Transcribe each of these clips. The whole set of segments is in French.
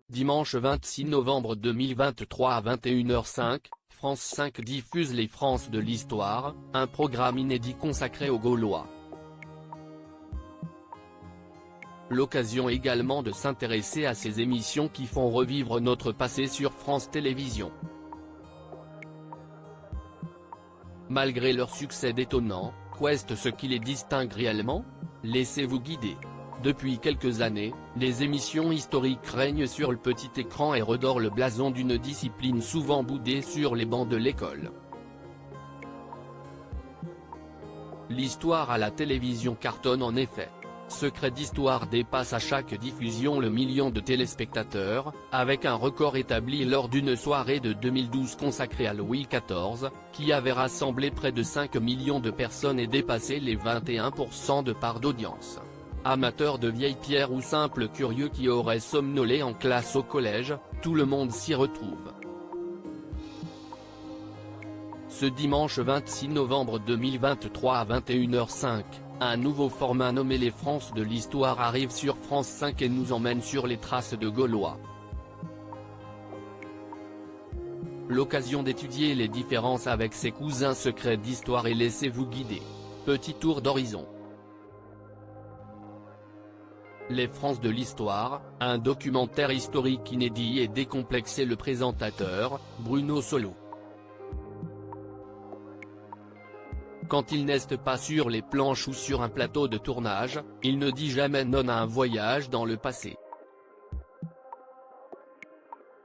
Dimanche 26 novembre 2023 à 21h05, France 5 diffuse Les France de l'Histoire, un programme inédit consacré aux Gaulois. L'occasion également de s'intéresser à ces émissions qui font revivre notre passé sur France Télévisions. Malgré leur succès détonnant, qu'est ce qui les distingue réellement? Laissez-vous guider. Depuis quelques années, les émissions historiques règnent sur le petit écran et redorent le blason d'une discipline souvent boudée sur les bancs de l'école. L'histoire à la télévision cartonne en effet. Secret d'Histoire dépasse à chaque diffusion le million de téléspectateurs, avec un record établi lors d'une soirée de 2012 consacrée à Louis XIV, qui avait rassemblé près de 5 millions de personnes et dépassé les 21% de part d'audience. Amateurs de vieilles pierres ou simples curieux qui auraient somnolé en classe au collège, tout le monde s'y retrouve. Ce dimanche 26 novembre 2023 à 21h05, un nouveau format nommé Les France de l'Histoire arrive sur France 5 et nous emmène sur les traces de Gaulois. L'occasion d'étudier les différences avec ses cousins secrets d'histoire et laissez-vous guider. Petit tour d'horizon. Les France de l'Histoire, un documentaire historique inédit et décomplexé. Le présentateur, Bruno Solo. Quand il n'est pas sur les planches ou sur un plateau de tournage, il ne dit jamais non à un voyage dans le passé.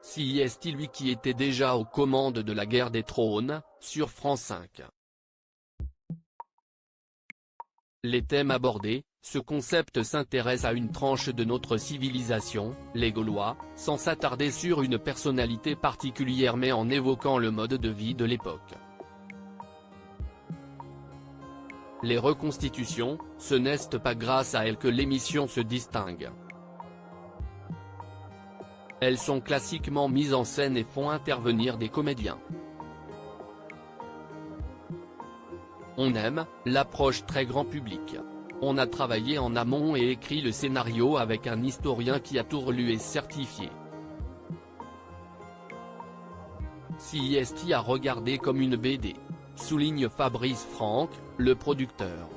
Si est lui qui était déjà aux commandes de la guerre des trônes, sur France 5. Les thèmes abordés, ce concept s'intéresse à une tranche de notre civilisation, les Gaulois, sans s'attarder sur une personnalité particulière mais en évoquant le mode de vie de l'époque. Les reconstitutions, ce n'est pas grâce à elles que l'émission se distingue. Elles sont classiquement mises en scène et font intervenir des comédiens. On aime l'approche très grand public. On a travaillé en amont et écrit le scénario avec un historien qui a tout relu et certifié. Si est à regarder comme une BD, souligne Fabrice Franck, le producteur.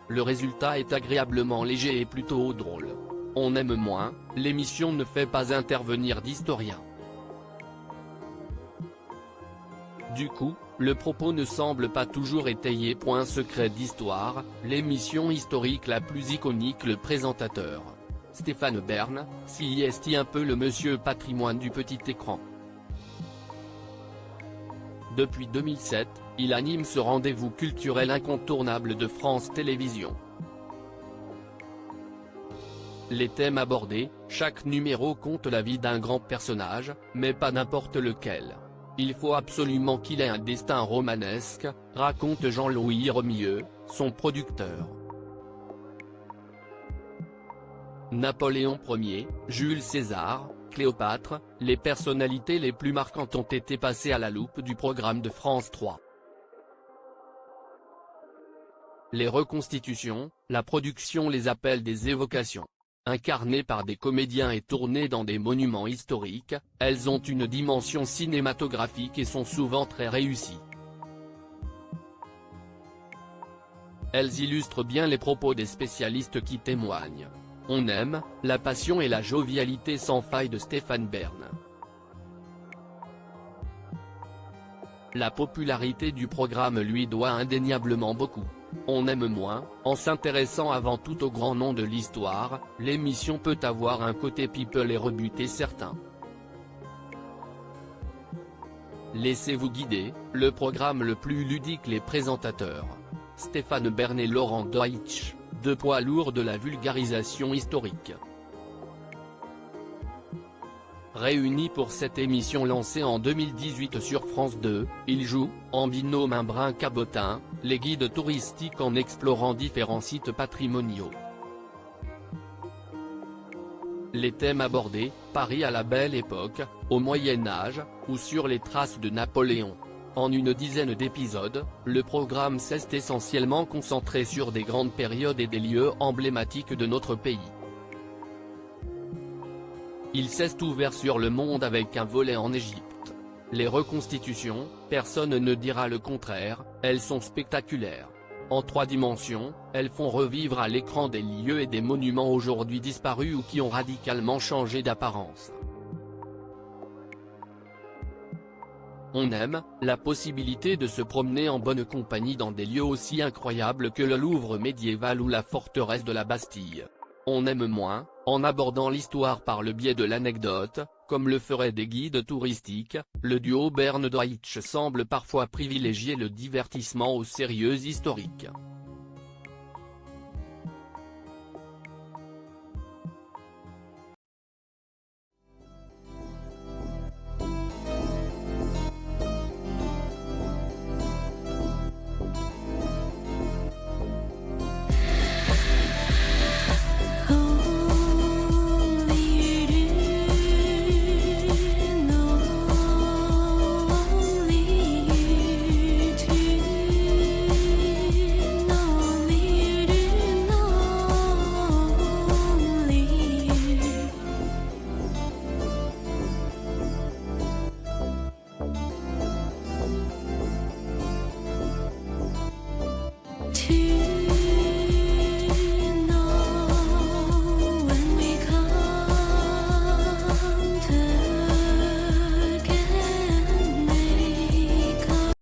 Le résultat est agréablement léger et plutôt drôle. On aime moins, l'émission ne fait pas intervenir d'historiens. Du coup, le propos ne semble pas toujours étayé. Secret d'Histoire, l'émission historique la plus iconique. Le présentateur, Stéphane Bern, si est un peu le monsieur patrimoine du petit écran. Depuis 2007, il anime ce rendez-vous culturel incontournable de France Télévisions. Les thèmes abordés, chaque numéro compte la vie d'un grand personnage, mais pas n'importe lequel. Il faut absolument qu'il ait un destin romanesque, raconte Jean-Louis Remieux, son producteur. Napoléon Ier, Jules César, Cléopâtre, les personnalités les plus marquantes ont été passées à la loupe du programme de France 3. Les reconstitutions, la production les appelle des évocations. Incarnées par des comédiens et tournées dans des monuments historiques, elles ont une dimension cinématographique et sont souvent très réussies. Elles illustrent bien les propos des spécialistes qui témoignent. On aime la passion et la jovialité sans faille de Stéphane Bern. La popularité du programme lui doit indéniablement beaucoup. On aime moins, en s'intéressant avant tout au grand nom de l'histoire, l'émission peut avoir un côté people et rebuter certains. Laissez-vous guider, le programme le plus ludique. Les présentateurs, Stéphane Bern et Laurent Deutsch, deux poids lourds de la vulgarisation historique. Réunis pour cette émission lancée en 2018 sur France 2, ils jouent, en binôme un brin cabotin, les guides touristiques en explorant différents sites patrimoniaux. Les thèmes abordés, Paris à la Belle Époque, au Moyen-Âge, ou sur les traces de Napoléon. En une dizaine d'épisodes, le programme s'est essentiellement concentré sur des grandes périodes et des lieux emblématiques de notre pays. Il s'est ouvert sur le monde avec un volet en Égypte. Les reconstitutions, personne ne dira le contraire, elles sont spectaculaires. En 3 dimensions, elles font revivre à l'écran des lieux et des monuments aujourd'hui disparus ou qui ont radicalement changé d'apparence. On aime la possibilité de se promener en bonne compagnie dans des lieux aussi incroyables que le Louvre médiéval ou la forteresse de la Bastille. On aime moins, en abordant l'histoire par le biais de l'anecdote, comme le feraient des guides touristiques. Le duo Bern-Deutsch semble parfois privilégier le divertissement au sérieux historique.